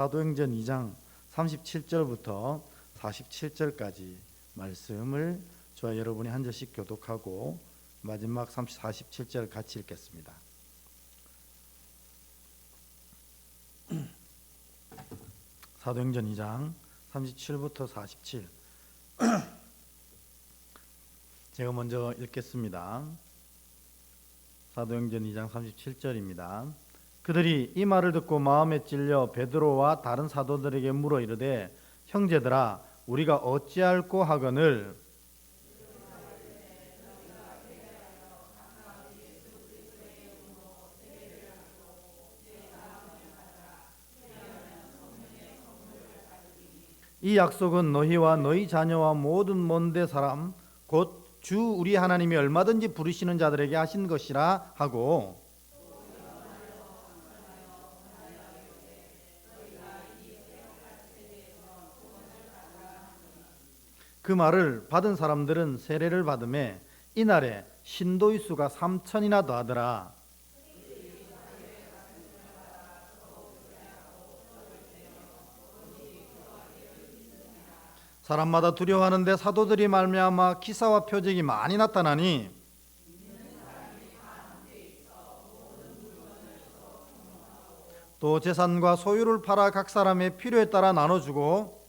사도행전 2장 37절부터 47절까지 말씀을 저와 여러분이 한 절씩 교독하고 마지막 47절 같이 읽겠습니다. 사도행전 2장 37부터 47 제가 먼저 읽겠습니다. 사도행전 2장 37절입니다. 그들이 이 말을 듣고 마음에 찔려 베드로와 다른 사도들에게 물어 이르되 형제들아 우리가 어찌할꼬 하거늘 이 약속은 너희와 너희 자녀와 모든 먼데 사람 곧 주 우리 하나님이 얼마든지 부르시는 자들에게 하신 것이라 하고 그 말을 받은 사람들은 세례를 받음에 이날에 신도의 수가 3,000이나 더하더라. 사람마다 두려워하는데 사도들이 말미암아 기사와 표적이 많이 나타나니 또 재산과 소유를 팔아 각 사람의 필요에 따라 나눠주고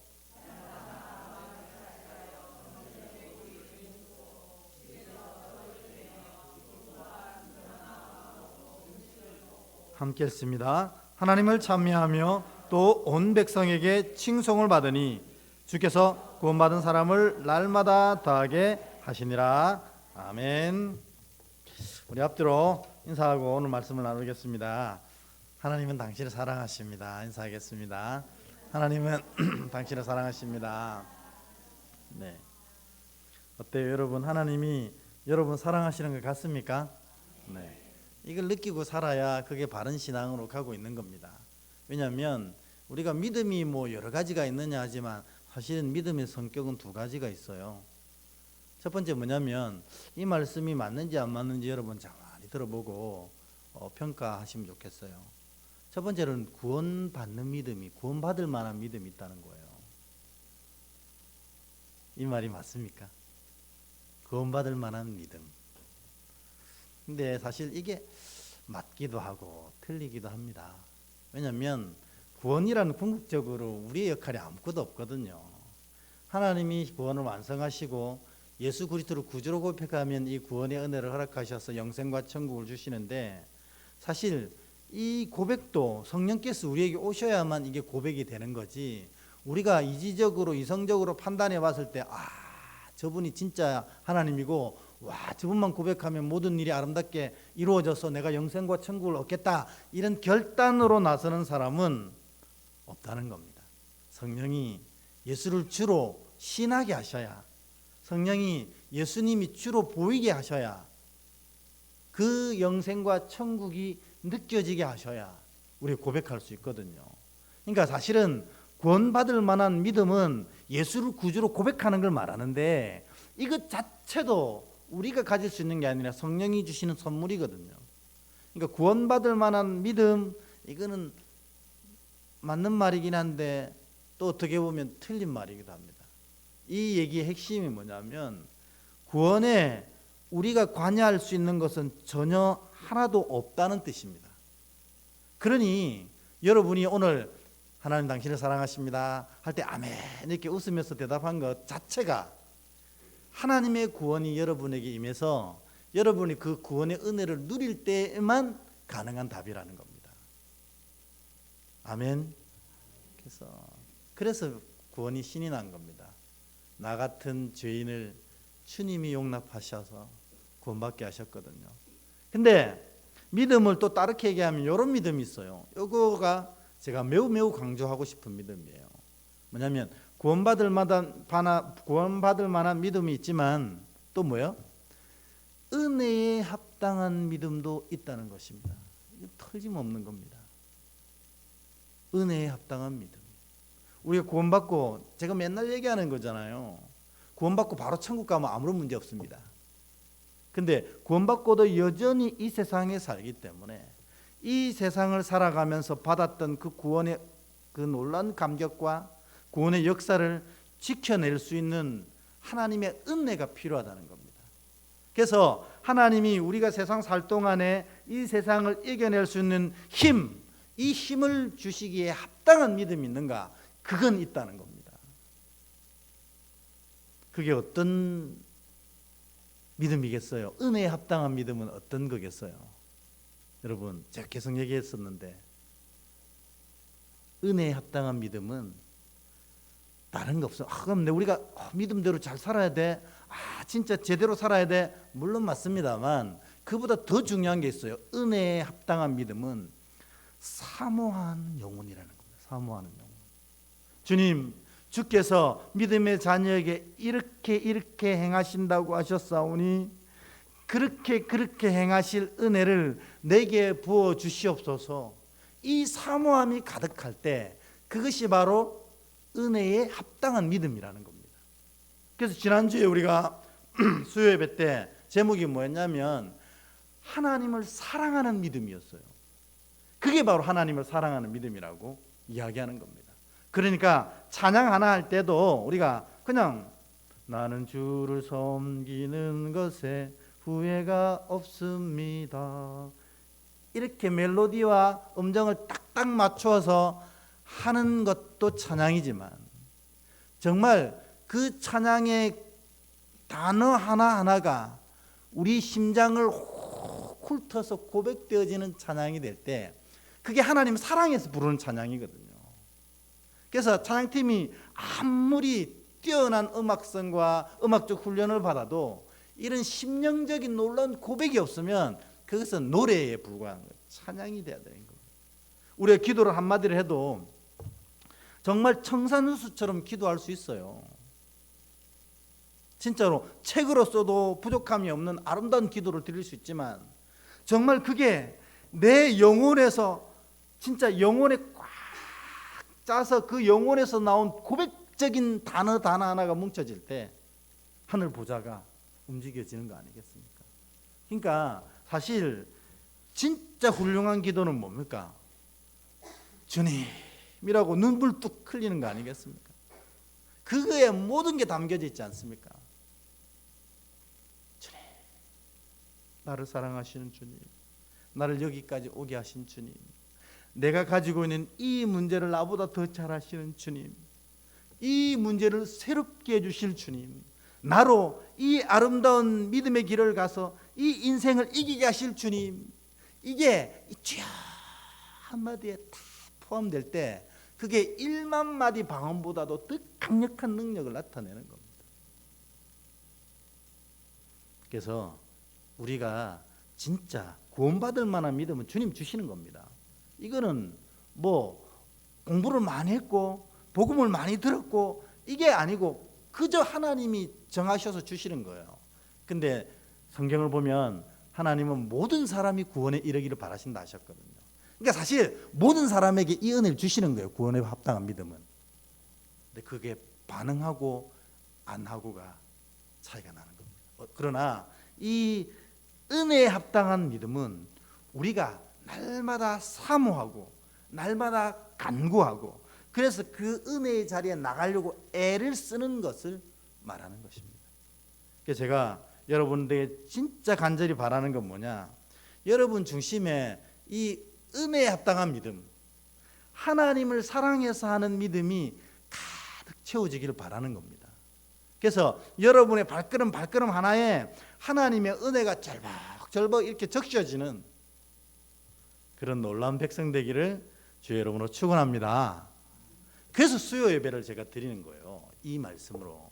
함께 했습니다. 하나님을 찬미하며 또 온 백성에게 칭송을 받으니 주께서 구원받은 사람을 날마다 더하게 하시니라. 아멘. 우리 앞뒤로 인사하고 오늘 말씀을 나누겠습니다. 하나님은 당신을 사랑하십니다. 인사하겠습니다. 하나님은 당신을 사랑하십니다. 네. 어때요, 여러분? 하나님이 여러분 사랑하시는 것 같습니까? 네. 이걸 느끼고 살아야 그게 바른 신앙으로 가고 있는 겁니다. 왜냐하면 우리가 믿음이 뭐 여러 가지가 있느냐 하지만 사실은 믿음의 성격은 두 가지가 있어요. 첫 번째 뭐냐면 이 말씀이 맞는지 안 맞는지 여러분 잘 많이 들어보고 평가하시면 좋겠어요. 첫 번째는 구원받는 믿음이 구원받을 만한 믿음이 있다는 거예요. 이 말이 맞습니까? 구원받을 만한 믿음. 근데 사실 이게 맞기도 하고 틀리기도 합니다. 왜냐하면 구원이라는 궁극적으로 우리의 역할이 아무것도 없거든요. 하나님이 구원을 완성하시고 예수 그리스도를 구주로 고백하면 이 구원의 은혜를 허락하셔서 영생과 천국을 주시는데 사실 이 고백도 성령께서 우리에게 오셔야만 이게 고백이 되는 거지 우리가 이지적으로 이성적으로 판단해 봤을 때 저분이 진짜 하나님이고 저분만 고백하면 모든 일이 아름답게 이루어져서 내가 영생과 천국을 얻겠다 이런 결단으로 나서는 사람은 없다는 겁니다. 성령이 예수를 주로 신하게 하셔야 성령이 예수님이 주로 보이게 하셔야 그 영생과 천국이 느껴지게 하셔야 우리 고백할 수 있거든요. 그러니까 사실은 구원받을 만한 믿음은 예수를 구주로 고백하는 걸 말하는데 이것 자체도 우리가 가질 수 있는 게 아니라 성령이 주시는 선물이거든요. 그러니까 구원받을 만한 믿음 이거는 맞는 말이긴 한데 또 어떻게 보면 틀린 말이기도 합니다. 이 얘기의 핵심이 뭐냐면 구원에 우리가 관여할 수 있는 것은 전혀 하나도 없다는 뜻입니다. 그러니 여러분이 오늘 하나님 당신을 사랑하십니다 할 때 아멘 이렇게 웃으면서 대답한 것 자체가 하나님의 구원이 여러분에게 임해서 여러분이 그 구원의 은혜를 누릴 때에만 가능한 답이라는 겁니다. 아멘. 그래서 구원이 신이 난 겁니다. 나 같은 죄인을 주님이 용납하셔서 구원받게 하셨거든요. 근데 믿음을 또 다르게 얘기하면 이런 믿음이 있어요. 이거가 제가 매우 강조하고 싶은 믿음이에요. 뭐냐면 구원받을 만한 믿음이 있지만 또 뭐예요? 은혜에 합당한 믿음도 있다는 것입니다. 이게 틀림없는 겁니다. 은혜에 합당한 믿음. 우리가 구원받고 제가 맨날 얘기하는 거잖아요. 구원받고 바로 천국 가면 아무런 문제 없습니다. 근데 구원받고도 여전히 이 세상에 살기 때문에 이 세상을 살아가면서 받았던 그 구원의 그 놀라운 감격과 구원의 역사를 지켜낼 수 있는 하나님의 은혜가 필요하다는 겁니다. 그래서 하나님이 우리가 세상 살 동안에 이 세상을 이겨낼 수 있는 힘, 이 힘을 주시기에 합당한 믿음이 있는가? 그건 있다는 겁니다. 그게 어떤 믿음이겠어요? 은혜에 합당한 믿음은 어떤 거겠어요? 여러분, 제가 계속 얘기했었는데 은혜에 합당한 믿음은 다른 거 없어. 그럼 우리가 믿음대로 잘 살아야 돼. 진짜 제대로 살아야 돼. 물론 맞습니다만 그보다 더 중요한 게 있어요. 은혜에 합당한 믿음은 사모하는 영혼이라는 겁니다. 사모하는 영혼. 주님, 주께서 믿음의 자녀에게 이렇게 행하신다고 하셨사오니 그렇게 행하실 은혜를 내게 부어 주시옵소서. 이 사모함이 가득할 때 그것이 바로 은혜에 합당한 믿음이라는 겁니다. 그래서 지난주에 우리가 수요예배 때 제목이 뭐였냐면 하나님을 사랑하는 믿음이었어요. 그게 바로 하나님을 사랑하는 믿음이라고 이야기하는 겁니다. 그러니까 찬양 하나 할 때도 우리가 그냥 나는 주를 섬기는 것에 후회가 없습니다. 이렇게 멜로디와 음정을 딱딱 맞추어서 하는 것도 찬양이지만 정말 그 찬양의 단어 하나하나가 우리 심장을 훑어서 고백되어지는 찬양이 될 때 그게 하나님 사랑해서 부르는 찬양이거든요. 그래서 찬양팀이 아무리 뛰어난 음악성과 음악적 훈련을 받아도 이런 심령적인 놀라운 고백이 없으면 그것은 노래에 불과한 거예요. 찬양이 돼야 되는 겁니다. 우리가 기도를 한마디를 해도 정말 청산유수처럼 기도할 수 있어요. 진짜로 책으로 써도 부족함이 없는 아름다운 기도를 드릴 수 있지만 정말 그게 내 영혼에서 진짜 영혼에 꽉 짜서 그 영혼에서 나온 고백적인 단어 하나가 뭉쳐질 때 하늘 보좌가 움직여지는 거 아니겠습니까? 그러니까 사실 진짜 훌륭한 기도는 뭡니까? 주님이라고 눈물 뚝 흘리는 거 아니겠습니까? 그거에 모든 게 담겨져 있지 않습니까? 주님, 나를 사랑하시는 주님, 나를 여기까지 오게 하신 주님, 내가 가지고 있는 이 문제를 나보다 더 잘 아시는 주님, 이 문제를 새롭게 해주실 주님, 나로 이 아름다운 믿음의 길을 가서 이 인생을 이기게 하실 주님, 이게 주여 한마디에 다 포함될 때 그게 1만 마디 방언보다도 더 강력한 능력을 나타내는 겁니다. 그래서 우리가 진짜 구원받을 만한 믿음은 주님 주시는 겁니다. 이거는 뭐 공부를 많이 했고 복음을 많이 들었고 이게 아니고 그저 하나님이 정하셔서 주시는 거예요. 근데 성경을 보면 하나님은 모든 사람이 구원에 이르기를 바라신다 하셨거든요. 그러니까 사실 모든 사람에게 이 은혜를 주시는 거예요. 구원에 합당한 믿음은. 근데 그게 반응하고 안 하고가 차이가 나는 겁니다. 그러나 이 은혜에 합당한 믿음은 우리가 날마다 사모하고 날마다 간구하고 그래서 그 은혜의 자리에 나가려고 애를 쓰는 것을 말하는 것입니다. 그래서 제가 여러분들에게 진짜 간절히 바라는 건 뭐냐? 여러분 중심에 이 은혜에 합당한 믿음, 하나님을 사랑해서 하는 믿음이 가득 채워지기를 바라는 겁니다. 그래서 여러분의 발걸음 하나에 하나님의 은혜가 절벅절벅 이렇게 적셔지는 그런 놀라운 백성 되기를 주의 이름으로 축원합니다. 그래서 수요 예배를 제가 드리는 거예요. 이 말씀으로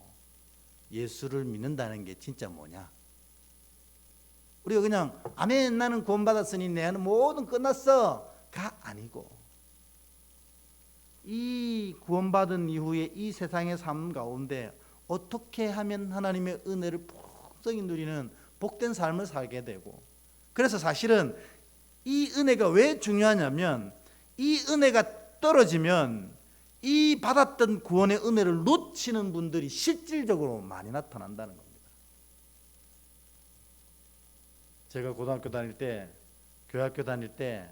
예수를 믿는다는 게 진짜 뭐냐? 우리가 그냥 아멘 나는 구원받았으니 내 모든 끝났어가 아니고 이 구원받은 이후에 이 세상의 삶 가운데 어떻게 하면 하나님의 은혜를 풍성히 누리는 복된 삶을 살게 되고 그래서 사실은 이 은혜가 왜 중요하냐면 이 은혜가 떨어지면 이 받았던 구원의 은혜를 놓치는 분들이 실질적으로 많이 나타난다는 겁니다. 제가 고등학교 다닐 때 교회학교 다닐 때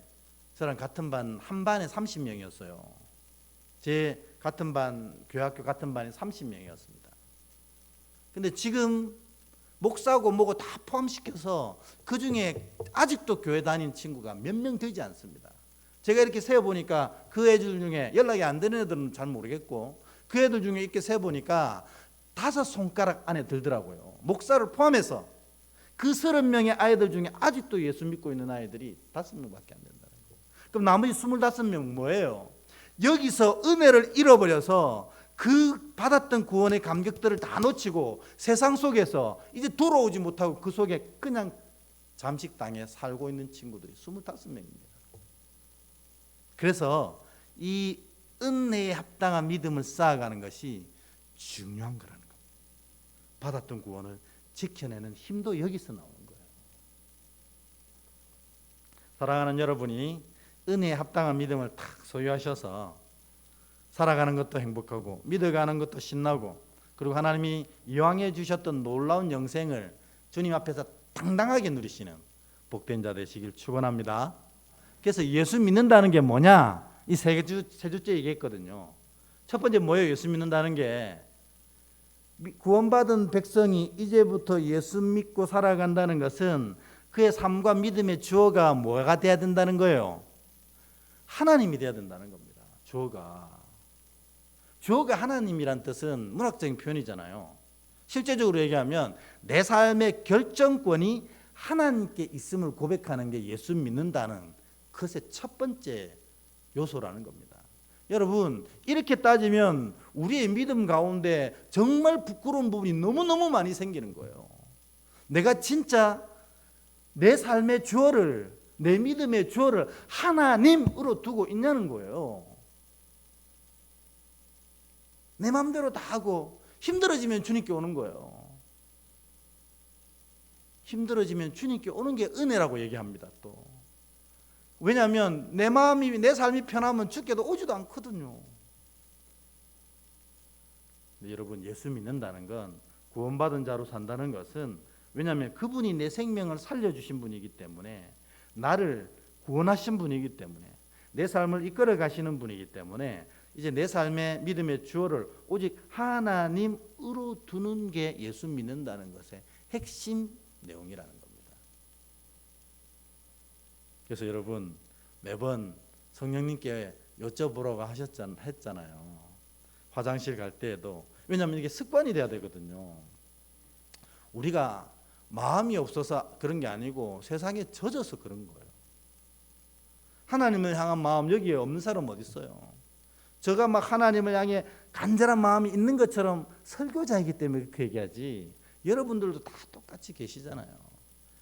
저랑 같은 반 한 반에 30명이었어요. 제 같은 반, 교회학교 같은 반이 30명이었습니다. 근데 지금 목사고 뭐고 다 포함시켜서 그 중에 아직도 교회 다니는 친구가 몇 명 되지 않습니다. 제가 이렇게 세어보니까 그 애들 중에 연락이 안 되는 애들은 잘 모르겠고 그 애들 중에 이렇게 세어보니까 5손가락 안에 들더라고요. 목사를 포함해서 그 30명의 아이들 중에 아직도 예수 믿고 있는 아이들이 5명밖에 안 된다는 거예요. 그럼 나머지 25명 뭐예요? 여기서 은혜를 잃어버려서 그 받았던 구원의 감격들을 다 놓치고 세상 속에서 이제 돌아오지 못하고 그 속에 그냥 잠식당해 살고 있는 친구들이 25명입니다. 그래서 이 은혜에 합당한 믿음을 쌓아가는 것이 중요한 거라는 겁니다. 받았던 구원을 지켜내는 힘도 여기서 나오는 거예요. 사랑하는 여러분이 은혜에 합당한 믿음을 탁 소유하셔서 살아가는 것도 행복하고 믿어가는 것도 신나고 그리고 하나님이 이왕해 주셨던 놀라운 영생을 주님 앞에서 당당하게 누리시는 복된 자 되시길 축원합니다. 그래서 예수 믿는다는 게 뭐냐? 이 세 주째 얘기했거든요. 첫 번째 뭐예요? 예수 믿는다는 게 구원받은 백성이 이제부터 예수 믿고 살아간다는 것은 그의 삶과 믿음의 주어가 뭐가 돼야 된다는 거예요? 하나님이 돼야 된다는 겁니다. 주어가 하나님이란 뜻은 문학적인 표현이잖아요. 실제적으로 얘기하면 내 삶의 결정권이 하나님께 있음을 고백하는 게 예수 믿는다는 그것의 첫 번째 요소라는 겁니다. 여러분 이렇게 따지면 우리의 믿음 가운데 정말 부끄러운 부분이 너무너무 많이 생기는 거예요. 내가 진짜 내 삶의 주어를, 내 믿음의 주어를 하나님으로 두고 있냐는 거예요. 내 마음대로 다 하고 힘들어지면 주님께 오는 거예요. 힘들어지면 주님께 오는 게 은혜라고 얘기합니다. 또 왜냐하면 내 마음이 내 삶이 편하면 주께도 오지도 않거든요. 근데 여러분 예수 믿는다는 건 구원받은 자로 산다는 것은 왜냐하면 그분이 내 생명을 살려주신 분이기 때문에 나를 구원하신 분이기 때문에 내 삶을 이끌어 가시는 분이기 때문에 이제 내 삶의 믿음의 주어를 오직 하나님으로 두는 게 예수 믿는다는 것의 핵심 내용이라는 겁니다. 그래서 여러분 매번 성령님께 여쭤보라고 했잖아요. 화장실 갈 때에도 왜냐하면 이게 습관이 돼야 되거든요. 우리가 마음이 없어서 그런 게 아니고 세상에 젖어서 그런 거예요. 하나님을 향한 마음 여기에 없는 사람 어디 있어요? 제가 막 하나님을 향해 간절한 마음이 있는 것처럼 설교자이기 때문에 그렇게 얘기하지 여러분들도 다 똑같이 계시잖아요.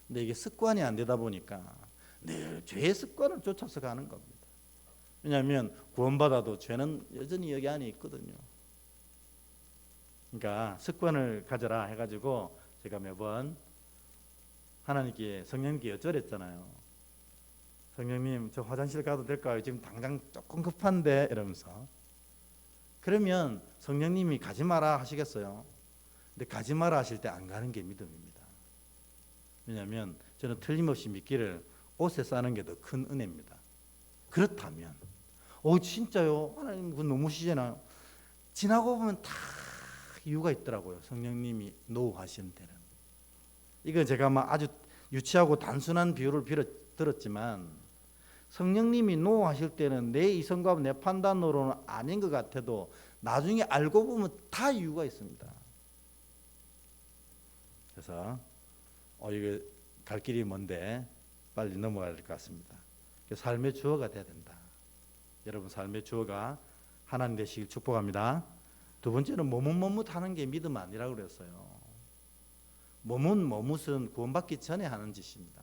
근데 이게 습관이 안 되다 보니까 늘 죄의 습관을 쫓아서 가는 겁니다. 왜냐하면 구원받아도 죄는 여전히 여기 안에 있거든요. 그러니까 습관을 가져라 해가지고 제가 매번 하나님께 성령님께 여쭤랬잖아요. 성령님 저 화장실 가도 될까요? 지금 당장 조금 급한데 이러면서 그러면 성령님이 가지 마라 하시겠어요? 근데 가지 마라 하실 때 안 가는 게 믿음입니다. 왜냐하면 저는 틀림없이 믿기를 옷에 싸는 게 더 큰 은혜입니다. 그렇다면 진짜요? 하나님 그건 너무 시잖아요. 지나고 보면 다 이유가 있더라고요. 성령님이 노하시는 데는. 이건 제가 막 아주 유치하고 단순한 비유를 들었지만 성령님이 노하실 때는 내 이성과 내 판단으로는 아닌 것 같아도 나중에 알고 보면 다 이유가 있습니다. 그래서 이게 갈 길이 먼데 빨리 넘어가야 될 것 같습니다. 삶의 주어가 돼야 된다. 여러분 삶의 주어가 하나님 되시길 축복합니다. 두 번째는 머뭇머뭇하는 게 믿음 아니라고 그랬어요. 머뭇은 구원받기 전에 하는 짓입니다.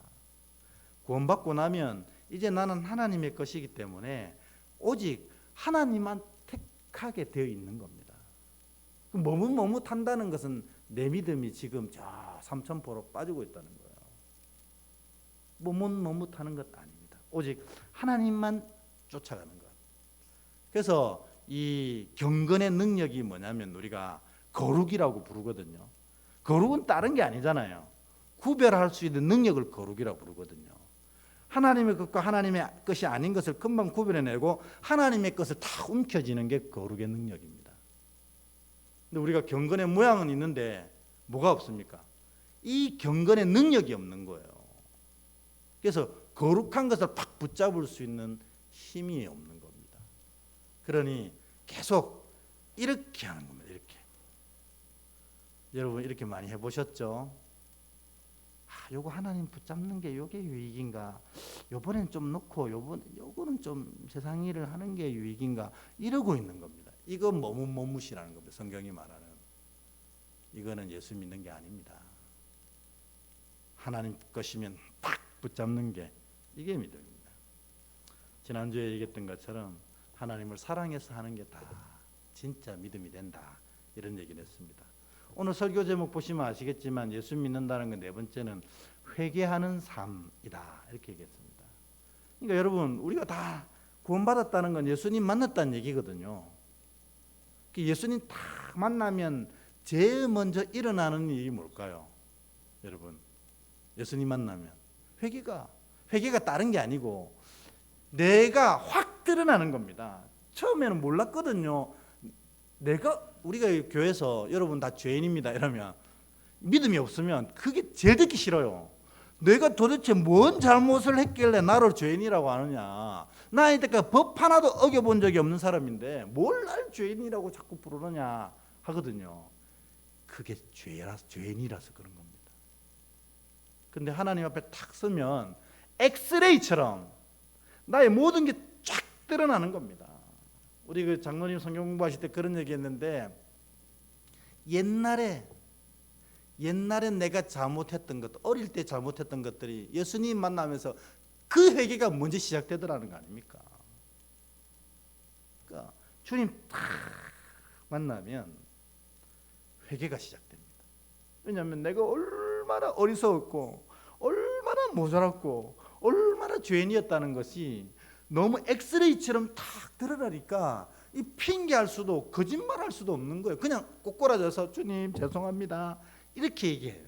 구원받고 나면 이제 나는 하나님의 것이기 때문에 오직 하나님만 택하게 되어 있는 겁니다. 머뭇한다는 것은 내 믿음이 지금 저 삼천포로 빠지고 있다는 거예요. 머뭇하는 것 아닙니다. 오직 하나님만 쫓아가는 것. 그래서 이 경건의 능력이 뭐냐면 우리가 거룩이라고 부르거든요. 거룩은 다른 게 아니잖아요. 구별할 수 있는 능력을 거룩이라고 부르거든요. 하나님의 것과 하나님의 것이 아닌 것을 금방 구별해내고 하나님의 것을 다 움켜쥐는 게 거룩의 능력입니다. 근데 우리가 경건의 모양은 있는데 뭐가 없습니까? 이 경건의 능력이 없는 거예요. 그래서 거룩한 것을 팍 붙잡을 수 있는 힘이 없는 겁니다. 그러니 계속 이렇게 하는 겁니다. 이렇게. 여러분 이렇게 많이 해보셨죠? 요거 하나님 붙잡는 게 요게 유익인가? 요번엔 좀 놓고 요거는 좀 세상 일을 하는 게 유익인가? 이러고 있는 겁니다. 이거 머뭇머뭇이라는 겁니다. 성경이 말하는. 이거는 예수 믿는 게 아닙니다. 하나님 것이면 딱 붙잡는 게 이게 믿음입니다. 지난주에 얘기했던 것처럼 하나님을 사랑해서 하는 게 다 진짜 믿음이 된다. 이런 얘기를 했습니다. 오늘 설교 제목 보시면 아시겠지만 예수 믿는다는 건 네 번째는 회개하는 삶이다. 이렇게 얘기했습니다. 그러니까 여러분 우리가 다 구원받았다는 건 예수님 만났다는 얘기거든요. 예수님 딱 만나면 제일 먼저 일어나는 일이 뭘까요? 여러분 예수님 만나면 회개가 다른 게 아니고 내가 확 드러나는 겁니다. 처음에는 몰랐거든요. 우리가 교회에서 여러분 다 죄인입니다 이러면 믿음이 없으면 그게 제일 듣기 싫어요. 내가 도대체 뭔 잘못을 했길래 나를 죄인이라고 하느냐. 나 이때까지 법 하나도 어겨본 적이 없는 사람인데 뭘 날 죄인이라고 자꾸 부르느냐 하거든요. 그게 죄인이라서 그런 겁니다. 근데 하나님 앞에 탁 서면 엑스레이처럼 나의 모든 게 쫙 드러나는 겁니다. 우리 그 장로님 성경 공부하실 때 그런 얘기했는데 옛날에 내가 잘못했던 것, 어릴 때 잘못했던 것들이 예수님 만나면서 그 회개가 먼저 시작되더라는 거 아닙니까? 그러니까 주님 딱 만나면 회개가 시작됩니다. 왜냐하면 내가 얼마나 어리석었고 얼마나 모자랐고 얼마나 죄인이었다는 것이 너무 엑스레이처럼 탁 드러나니까 이 핑계할 수도 거짓말할 수도 없는 거예요. 그냥 꼬꾸라져서 주님 죄송합니다 이렇게 얘기해요.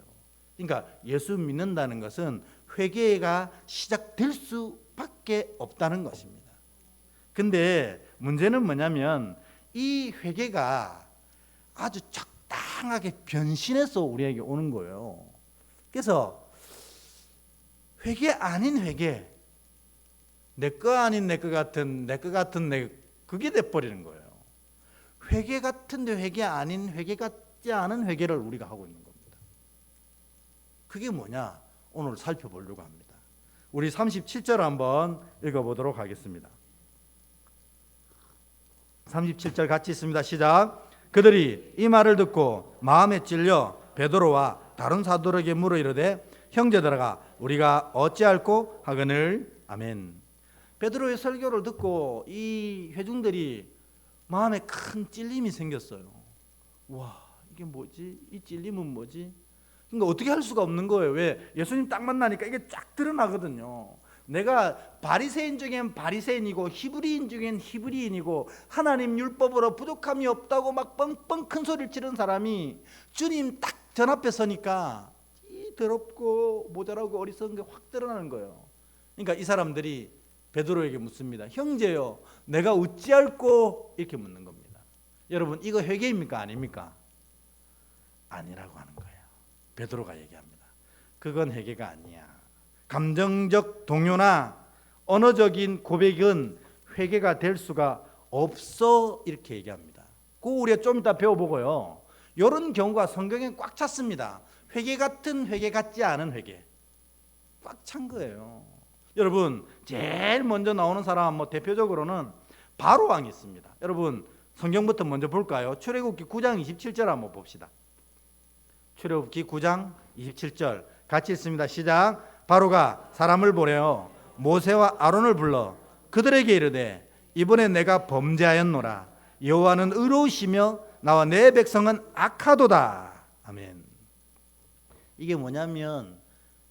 그러니까 예수 믿는다는 것은 회개가 시작될 수밖에 없다는 것입니다. 근데 문제는 뭐냐면 이 회개가 아주 적당하게 변신해서 우리에게 오는 거예요. 그래서 회개 아닌 회개, 내 거 아닌 내 거 같은 그게 돼버리는 거예요. 회개 같은데 회개 아닌 회개 같지 않은 회개를 우리가 하고 있는 겁니다. 그게 뭐냐? 오늘 살펴보려고 합니다. 우리 37절 한번 읽어보도록 하겠습니다. 37절 같이 있습니다. 시작. 그들이 이 말을 듣고 마음에 찔려 베드로와 다른 사도에게 물어 이르되 형제들아 우리가 어찌할꼬 하거늘. 아멘. 베드로의 설교를 듣고 이 회중들이 마음에 큰 찔림이 생겼어요. 와, 이게 뭐지? 이 찔림은 뭐지? 그러니까 어떻게 할 수가 없는 거예요. 왜? 예수님 딱 만나니까 이게 쫙 드러나거든요. 내가 바리새인 중엔 바리새인이고 히브리인 중엔 히브리인이고 하나님 율법으로 부족함이 없다고 막 뻥뻥 큰 소리를 치는 사람이 주님 딱 전 앞에 서니까 이 더럽고 모자라고 어리석은 게 확 드러나는 거예요. 그러니까 이 사람들이 베드로에게 묻습니다. 형제요, 내가 어찌할꼬? 이렇게 묻는 겁니다. 여러분 이거 회개입니까? 아닙니까? 아니라고 하는 거예요. 베드로가 얘기합니다. 그건 회개가 아니야. 감정적 동요나 언어적인 고백은 회개가 될 수가 없어. 이렇게 얘기합니다. 그거 우리가 좀 이따 배워보고요. 이런 경우가 성경에 꽉 찼습니다. 회개 같은 회개 같지 않은 회개 꽉 찬 거예요. 여러분 제일 먼저 나오는 사람 대표적으로는 바로왕이 있습니다. 여러분 성경부터 먼저 볼까요? 출애굽기 9장 27절 한번 봅시다. 출애굽기 9장 27절 같이 있습니다. 시작. 바로가 사람을 보내어 모세와 아론을 불러 그들에게 이르되 이번에 내가 범죄하였노라. 여호와는 의로우시며 나와 내 백성은 악하도다. 아멘. 이게 뭐냐면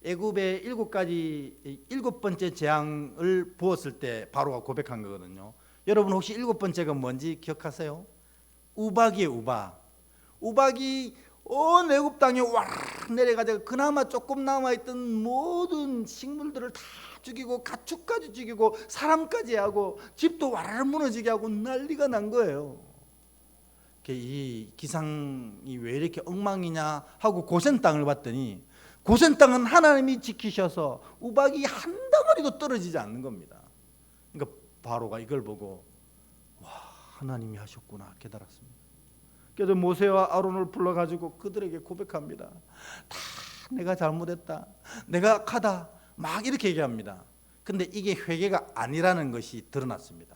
애굽의 7번째 재앙을 부었을 때 바로가 고백한 거거든요. 여러분 혹시 7번째가 뭔지 기억하세요? 우박이에요. 우박이 온 애굽 땅에 와 내려가지고 그나마 조금 남아있던 모든 식물들을 다 죽이고 가축까지 죽이고 사람까지 하고 집도 와라락 무너지게 하고 난리가 난 거예요. 이 기상이 왜 이렇게 엉망이냐 하고 고센 땅을 봤더니 고센 땅은 하나님이 지키셔서 우박이 한 덩어리도 떨어지지 않는 겁니다. 그러니까 바로가 이걸 보고 와, 하나님이 하셨구나 깨달았습니다. 그래서 모세와 아론을 불러가지고 그들에게 고백합니다. 다 내가 잘못했다, 내가 악하다 막 이렇게 얘기합니다. 근데 이게 회개가 아니라는 것이 드러났습니다.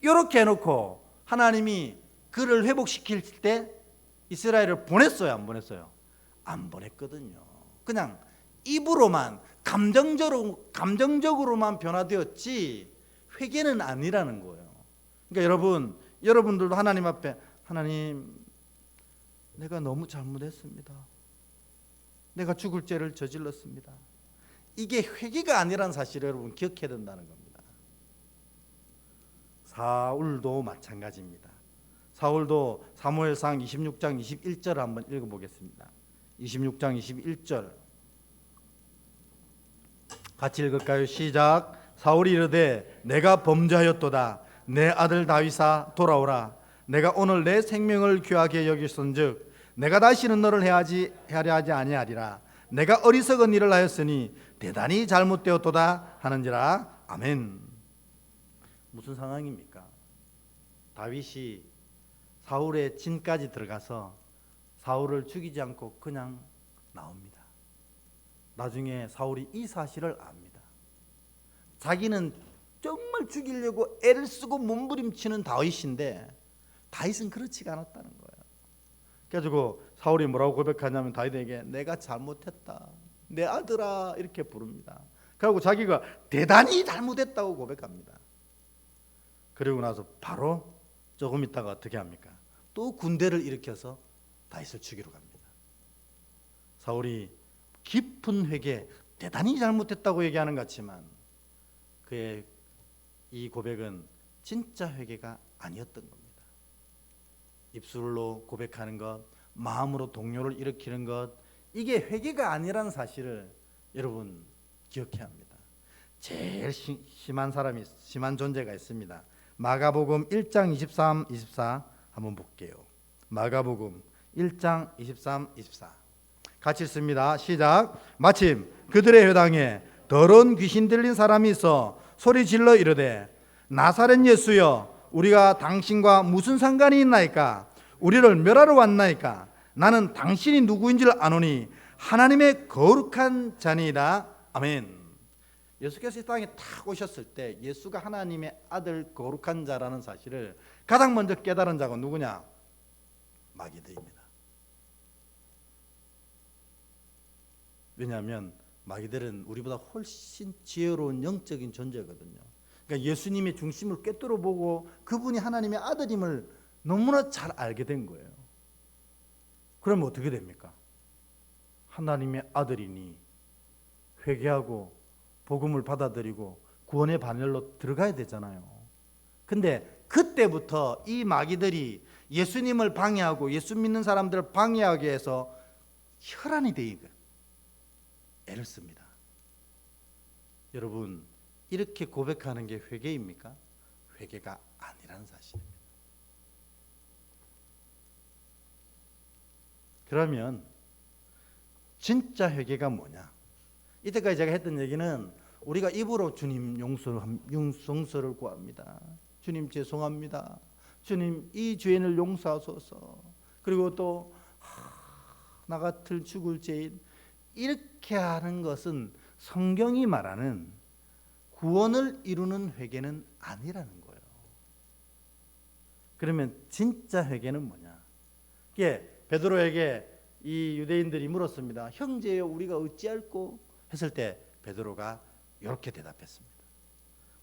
이렇게 해놓고 하나님이 그를 회복시킬 때 이스라엘을 보냈어요, 안 보냈어요? 안 보냈거든요. 그냥 입으로만 감정적으로만 변화되었지 회개는 아니라는 거예요. 그러니까 여러분들도 하나님 앞에 하나님, 내가 너무 잘못했습니다. 내가 죽을 죄를 저질렀습니다. 이게 회개가 아니라는 사실을 여러분 기억해야 된다는 겁니다. 사울도 마찬가지입니다. 사울도 사무엘상 26장 21절을 한번 읽어보겠습니다. 26장 21절 같이 읽을까요? 시작. 사울이 이르되 내가 범죄하였도다. 내 아들 다윗아 돌아오라. 내가 오늘 내 생명을 귀하게 여겼은즉 내가 다시는 너를 해하려 하지 아니하리라. 내가 어리석은 일을 하였으니 대단히 잘못되었도다 하는지라. 아멘. 무슨 상황입니까? 다윗이 사울의 진까지 들어가서 사울을 죽이지 않고 그냥 나옵니다. 나중에 사울이 이 사실을 압니다. 자기는 정말 죽이려고 애를 쓰고 몸부림치는 다윗인데 다윗은 그렇지가 않았다는 거예요. 그래가지고 사울이 뭐라고 고백하냐면 다윗에게 내가 잘못했다, 내 아들아 이렇게 부릅니다. 그리고 자기가 대단히 잘못했다고 고백합니다. 그리고 나서 바로 조금 있다가 어떻게 합니까? 또 군대를 일으켜서 다윗을 죽이러 갑니다. 사울이 깊은 회개, 대단히 잘못했다고 얘기하는 것 같지만 그의 이 고백은 진짜 회개가 아니었던 겁니다. 입술로 고백하는 것, 마음으로 동요를 일으키는 것, 이게 회개가 아니라는 사실을 여러분 기억해야 합니다. 제일 심한 존재가 있습니다. 마가복음 1장 23, 24 한번 볼게요. 마가복음 1장 23, 24 같이 읽습니다. 시작. 마침 그들의 회당에 더러운 귀신 들린 사람이 있어 소리 질러 이르되 나사렛 예수여, 우리가 당신과 무슨 상관이 있나이까? 우리를 멸하러 왔나이까? 나는 당신이 누구인지를 아노니 하나님의 거룩한 자니이다. 아멘. 예수께서 이 땅에 탁 오셨을 때 예수가 하나님의 아들 거룩한 자라는 사실을 가장 먼저 깨달은 자가 누구냐? 마귀들입니다. 왜냐하면 마귀들은 우리보다 훨씬 지혜로운 영적인 존재거든요. 그러니까 예수님의 중심을 꿰뚫어 보고 그분이 하나님의 아들임을 너무나 잘 알게 된 거예요. 그러면 어떻게 됩니까? 하나님의 아들이니 회개하고 복음을 받아들이고 구원의 반열로 들어가야 되잖아요. 근데 그때부터 이 마귀들이 예수님을 방해하고 예수 믿는 사람들을 방해하기 위해서 혈안이 되어 애를 씁니다. 여러분, 이렇게 고백하는 게 회개입니까? 회개가 아니라는 사실입니다. 그러면 진짜 회개가 뭐냐? 이때까지 제가 했던 얘기는 우리가 입으로 주님 용서를 구합니다. 주님 죄송합니다. 주님 이 죄인을 용서하소서. 그리고 또 나 같을 죽을 죄인, 이렇게 하는 것은 성경이 말하는 구원을 이루는 회개는 아니라는 거예요. 그러면 진짜 회개는 뭐냐? 이게 베드로에게 이 유대인들이 물었습니다. 형제여, 우리가 어찌할꼬 했을 때 베드로가 이렇게 대답했습니다.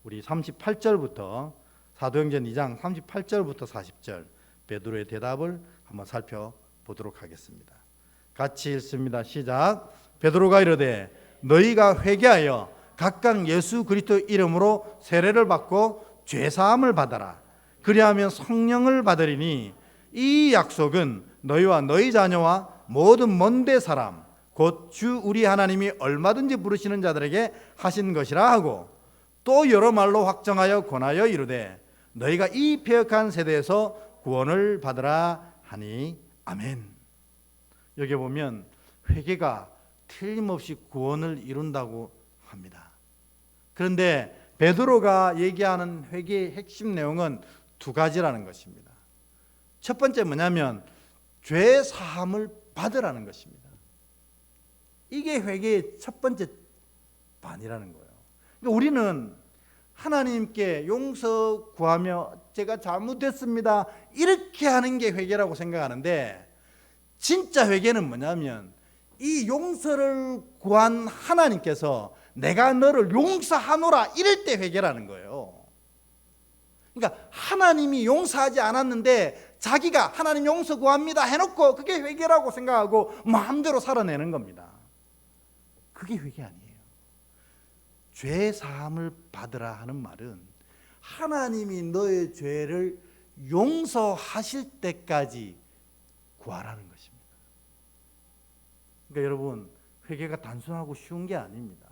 우리 38절부터 사도행전 2장 38절부터 40절 베드로의 대답을 한번 살펴보도록 하겠습니다. 같이 읽습니다. 시작. 베드로가 이르되 너희가 회개하여 각각 예수 그리스도 이름으로 세례를 받고 죄사함을 받아라. 그리하면 성령을 받으리니 이 약속은 너희와 너희 자녀와 모든 먼데 사람 곧 주 우리 하나님이 얼마든지 부르시는 자들에게 하신 것이라 하고, 또 여러 말로 확정하여 권하여 이르되 너희가 이 패역한 세대에서 구원을 받으라 하니 아멘. 여기 보면 회개가 틀림없이 구원을 이룬다고 합니다. 그런데 베드로가 얘기하는 회개의 핵심 내용은 두 가지라는 것입니다. 첫 번째 뭐냐면 죄 사함을 받으라는 것입니다. 이게 회개의 첫 번째 반이라는 거예요. 그러니까 우리는 하나님께 용서 구하며 제가 잘못했습니다 이렇게 하는 게 회개라고 생각하는데, 진짜 회개는 뭐냐면 이 용서를 구한 하나님께서 내가 너를 용서하노라 이럴 때 회개라는 거예요. 그러니까 하나님이 용서하지 않았는데 자기가 하나님 용서 구합니다 해놓고 그게 회개라고 생각하고 마음대로 살아내는 겁니다. 그게 회개 아니에요. 죄 사함을 받으라 하는 말은 하나님이 너의 죄를 용서하실 때까지 구하라는 것입니다. 그러니까 여러분, 회개가 단순하고 쉬운 게 아닙니다.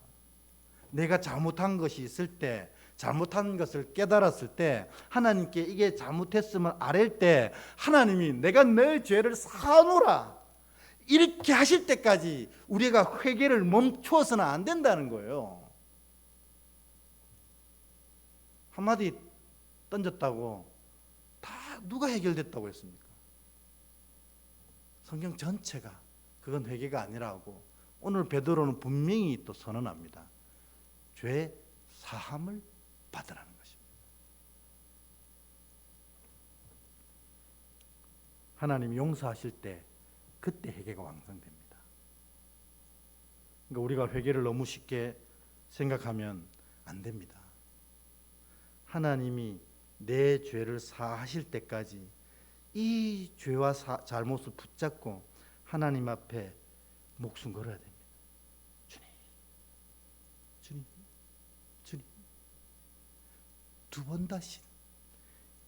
내가 잘못한 것이 있을 때, 잘못한 것을 깨달았을 때, 하나님께 이게 잘못했음을 아랠 때 하나님이 내가 내 죄를 사하노라 이렇게 하실 때까지 우리가 회개를 멈추어서는 안 된다는 거예요. 한마디 던졌다고 다 누가 해결됐다고 했습니까? 성경 전체가 그건 회개가 아니라고 오늘 베드로는 분명히 또 선언합니다. 죄 사함을 받으라는 것입니다. 하나님이 용서하실 때 그때 회개가 완성됩니다. 그러니까 우리가 회개를 너무 쉽게 생각하면 안 됩니다. 하나님이 내 죄를 사하실 때까지 이 죄와 잘못을 붙잡고 하나님 앞에 목숨 걸어야 됩니다. 주님, 주님, 두 번 다시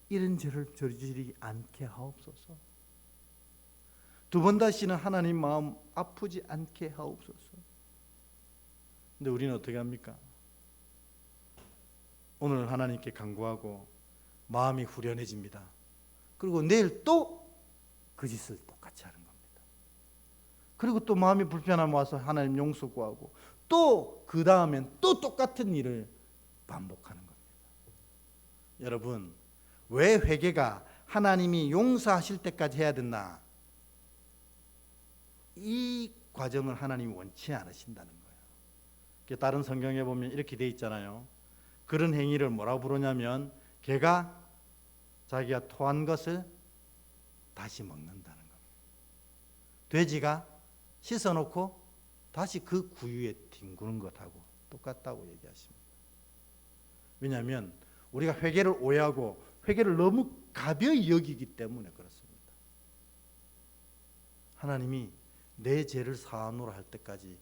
이런 죄를 저지르지 않게 하옵소서. 두 번 다시는 하나님 마음 아프지 않게 하옵소서. 근데 우리는 어떻게 합니까? 오늘 하나님께 간구하고 마음이 후련해집니다. 그리고 내일 또 그 짓을 똑같이 하는 겁니다. 그리고 또 마음이 불편하면 와서 하나님 용서 구하고 또 그 다음엔 또 똑같은 일을 반복하는 겁니다. 여러분, 왜 회개가 하나님이 용서하실 때까지 해야 됐나? 이 과정을 하나님이 원치 않으신다는 거예요. 다른 성경에 보면 이렇게 돼 있잖아요. 그런 행위를 뭐라고 부르냐면 개가 자기가 토한 것을 다시 먹는다는 겁니다. 돼지가 씻어놓고 다시 그 구유에 뒹구는 것하고 똑같다고 얘기하십니다. 왜냐하면 우리가 회개를 오해하고 회개를 너무 가벼이 여기기 때문에 그렇습니다. 하나님이 내 죄를 사하노라 할 때까지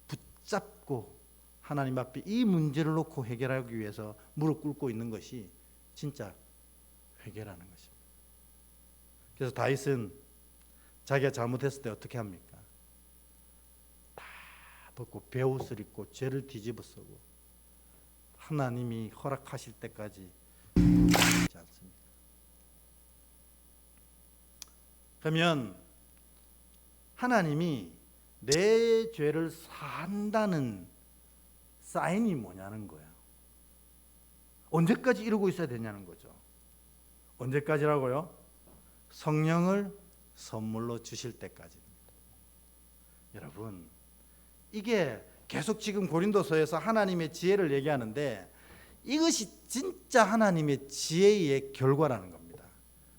붙잡고 하나님 앞에 이 문제를 놓고 해결하기 위해서 무릎 꿇고 있는 것이 진짜 회개라는 것입니다. 그래서 다윗은 자기가 잘못했을 때 어떻게 합니까? 다 벗고 베옷을 입고 죄를 뒤집어 쓰고 하나님이 허락하실 때까지 하지 않습니까? 그러면 하나님이 내 죄를 사한다는 사인이 뭐냐는 거야. 언제까지 이러고 있어야 되냐는 거죠. 언제까지라고요? 성령을 선물로 주실 때까지입니다. 여러분, 이게 계속 지금 고린도서에서 하나님의 지혜를 얘기하는데 이것이 진짜 하나님의 지혜의 결과라는 겁니다.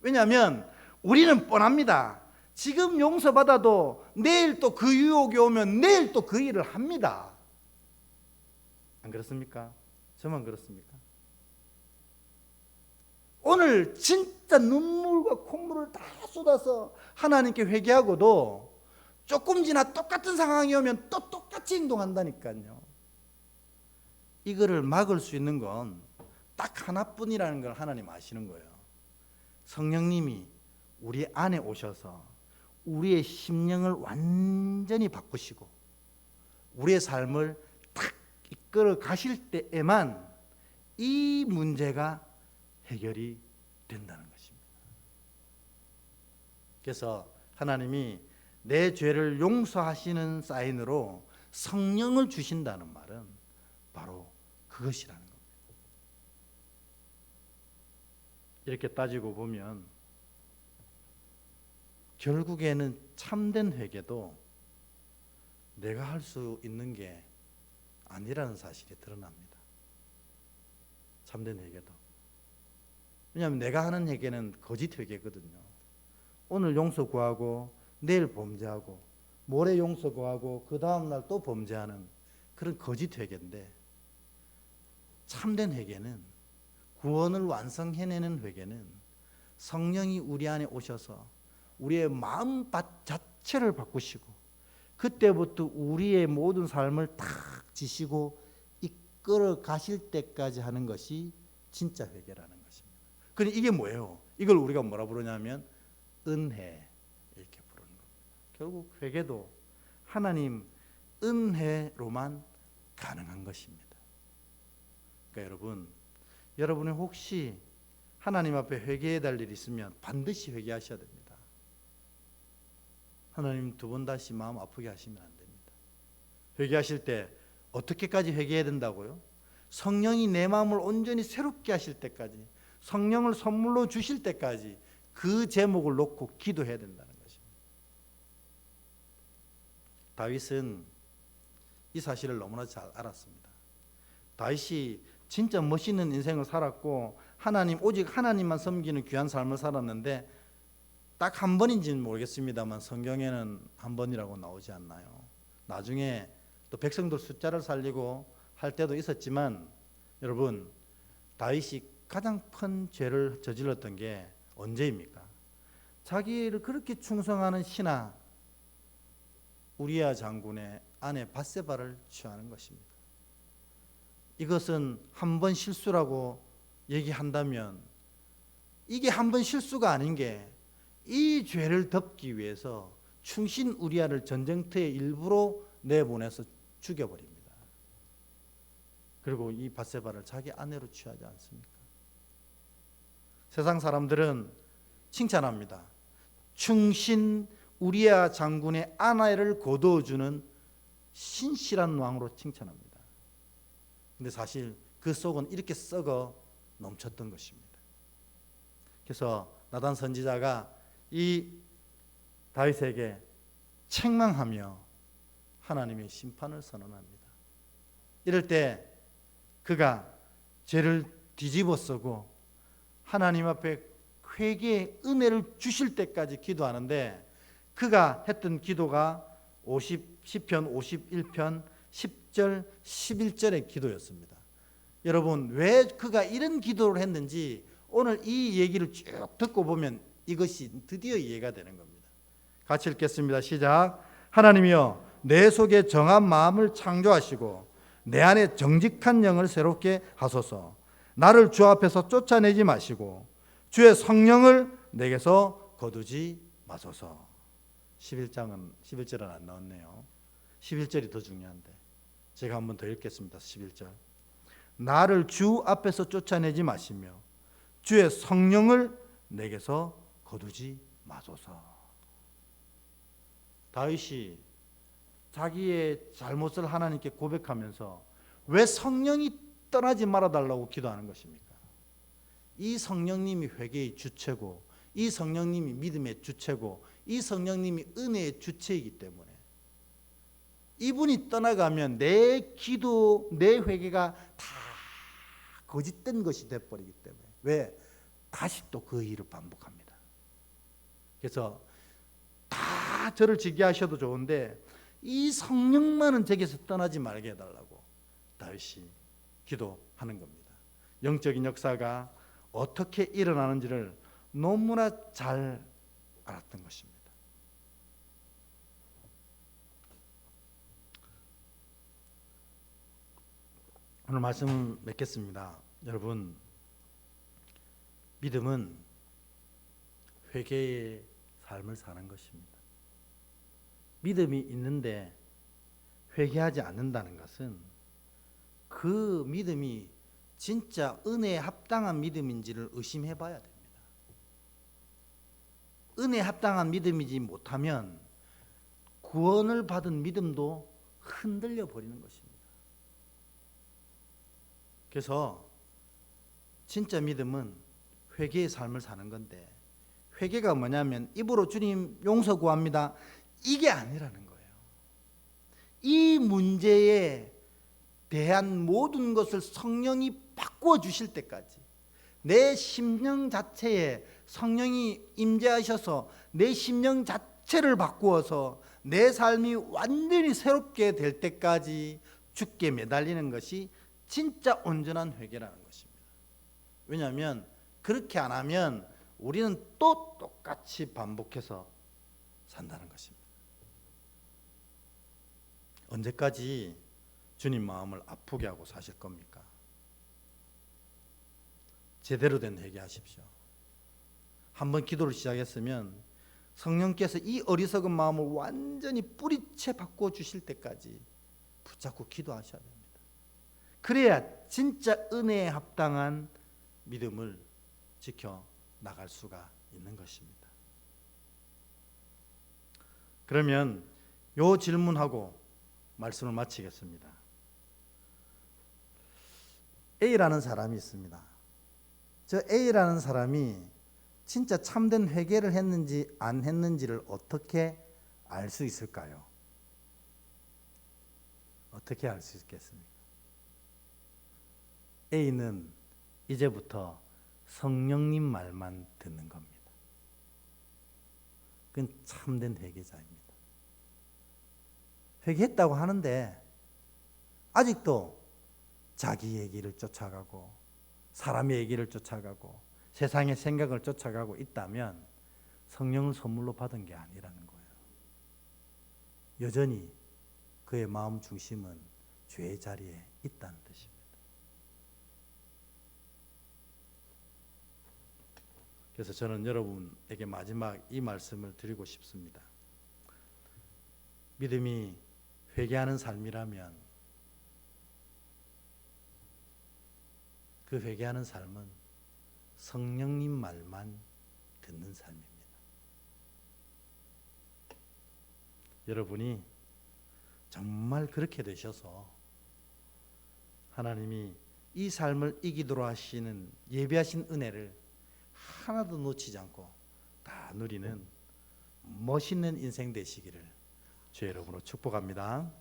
왜냐하면 우리는 뻔합니다. 지금 용서받아도 내일 또 그 유혹이 오면 내일 또 그 일을 합니다. 안 그렇습니까? 저만 그렇습니까? 오늘 진짜 눈물과 콧물을 다 쏟아서 하나님께 회개하고도 조금 지나 똑같은 상황이 오면 또 똑같이 행동한다니까요. 이거를 막을 수 있는 건 딱 하나뿐이라는 걸 하나님 아시는 거예요. 성령님이 우리 안에 오셔서 우리의 심령을 완전히 바꾸시고 우리의 삶을 탁 이끌어 가실 때에만 이 문제가 해결이 된다는 것입니다. 그래서 하나님이 내 죄를 용서하시는 사인으로 성령을 주신다는 말은 바로 그것이라는 겁니다. 이렇게 따지고 보면 결국에는 참된 회개도 내가 할 수 있는 게 아니라는 사실이 드러납니다. 참된 회개도. 왜냐하면 내가 하는 회개는 거짓 회개거든요. 오늘 용서 구하고 내일 범죄하고 모레 용서 구하고 그 다음날 또 범죄하는 그런 거짓 회개인데, 참된 회개는, 구원을 완성해내는 회개는 성령이 우리 안에 오셔서 우리의 마음 자체를 바꾸시고 그때부터 우리의 모든 삶을 탁 지시고 이끌어 가실 때까지 하는 것이 진짜 회개라는 것입니다. 그럼 이게 뭐예요? 이걸 우리가 뭐라 부르냐면 은혜, 이렇게 부르는 겁니다. 결국 회개도 하나님 은혜로만 가능한 것입니다. 그러니까 여러분이 혹시 하나님 앞에 회개해야 될 일이 있으면 반드시 회개하셔야 됩니다. 하나님 두 번 다시 마음 아프게 하시면 안 됩니다. 회개하실 때 어떻게까지 회개해야 된다고요? 성령이 내 마음을 온전히 새롭게 하실 때까지, 성령을 선물로 주실 때까지 그 제목을 놓고 기도해야 된다는 것입니다. 다윗은 이 사실을 너무나 잘 알았습니다. 다윗이 진짜 멋있는 인생을 살았고 오직 하나님만 섬기는 귀한 삶을 살았는데, 딱 한 번인지는 모르겠습니다만 성경에는 한 번이라고 나오지 않나요? 나중에 또 백성들 숫자를 살리고 할 때도 있었지만, 여러분, 다윗이 가장 큰 죄를 저질렀던 게 언제입니까? 자기를 그렇게 충성하는 신하 우리야 장군의 아내 밧세바를 취하는 것입니다. 이것은 한 번 실수라고 얘기한다면 이게 한 번 실수가 아닌 게, 이 죄를 덮기 위해서 충신 우리야를 전쟁터에 일부러 내보내서 죽여버립니다. 그리고 이 밧세바를 자기 아내로 취하지 않습니까? 세상 사람들은 칭찬합니다. 충신 우리야 장군의 아내를 거두어주는 신실한 왕으로 칭찬합니다. 근데 사실 그 속은 이렇게 썩어 넘쳤던 것입니다. 그래서 나단 선지자가 이 다윗에게 책망하며 하나님의 심판을 선언합니다. 이럴 때 그가 죄를 뒤집어 쓰고 하나님 앞에 회개의 은혜를 주실 때까지 기도하는데, 그가 했던 기도가 시편 51편 10절 11절의 기도였습니다. 여러분, 왜 그가 이런 기도를 했는지 오늘 이 얘기를 쭉 듣고 보면 이것이 드디어 이해가 되는 겁니다. 같이 읽겠습니다. 시작. 하나님이여, 내 속에 정한 마음을 창조하시고 내 안에 정직한 영을 새롭게 하소서. 나를 주 앞에서 쫓아내지 마시고 주의 성령을 내게서 거두지 마소서. 11절은 안 나왔네요. 11절이 더 중요한데 제가 한번 더 읽겠습니다. 11절. 나를 주 앞에서 쫓아내지 마시며 주의 성령을 내게서 거두지 마소서. 다윗이 자기의 잘못을 하나님께 고백하면서 왜 성령이 떠나지 말아달라고 기도하는 것입니까? 이 성령님이 회개의 주체고, 이 성령님이 믿음의 주체고, 이 성령님이 은혜의 주체이기 때문에 이분이 떠나가면 내 기도, 내 회개가 다 거짓된 것이 돼버리기 때문에, 왜? 다시 또 그 일을 반복합니다. 그래서 다 저를 징계하셔도 좋은데 이 성령만은 제게서 떠나지 말게 해달라고 다윗이 기도하는 겁니다. 영적인 역사가 어떻게 일어나는지를 너무나 잘 알았던 것입니다. 오늘 말씀을 맺겠습니다. 여러분, 믿음은 회개의 삶을 사는 것입니다. 믿음이 있는데 회개하지 않는다는 것은 그 믿음이 진짜 은혜에 합당한 믿음인지를 의심해 봐야 됩니다. 은혜에 합당한 믿음이지 못하면 구원을 받은 믿음도 흔들려 버리는 것입니다. 그래서 진짜 믿음은 회개의 삶을 사는 건데, 회개가 뭐냐면 입으로 주님 용서 구합니다, 이게 아니라는 거예요. 이 문제에 대한 모든 것을 성령이 바꾸어 주실 때까지, 내 심령 자체에 성령이 임재하셔서 내 심령 자체를 바꾸어서 내 삶이 완전히 새롭게 될 때까지 주께 매달리는 것이 진짜 온전한 회개라는 것입니다. 왜냐하면 그렇게 안 하면 우리는 또 똑같이 반복해서 산다는 것입니다. 언제까지 주님 마음을 아프게 하고 사실 겁니까? 제대로 된 회개하십시오. 한번 기도를 시작했으면 성령께서 이 어리석은 마음을 완전히 뿌리채 바꿔 주실 때까지 붙잡고 기도하셔야 됩니다. 그래야 진짜 은혜에 합당한 믿음을 지켜 나갈 수가 있는 것입니다. 그러면 요 질문하고 말씀을 마치겠습니다. A라는 사람이 있습니다. 저 A라는 사람이 진짜 참된 회개를 했는지 안 했는지를 어떻게 알 수 있을까요? 어떻게 알 수 있겠습니까? A는 이제부터 성령님 말만 듣는 겁니다. 그건 참된 회개자입니다. 회개했다고 하는데 아직도 자기 얘기를 쫓아가고 사람의 얘기를 쫓아가고 세상의 생각을 쫓아가고 있다면 성령을 선물로 받은 게 아니라는 거예요. 여전히 그의 마음 중심은 죄의 자리에 있다는 뜻입니다. 그래서 저는 여러분에게 마지막 이 말씀을 드리고 싶습니다. 믿음이 회개하는 삶이라면 그 회개하는 삶은 성령님 말만 듣는 삶입니다. 여러분이 정말 그렇게 되셔서 하나님이 이 삶을 이기도록 하시는 예비하신 은혜를 하나도 놓치지 않고 다 누리는 멋있는 인생 되시기를 주의 이름으로 축복합니다.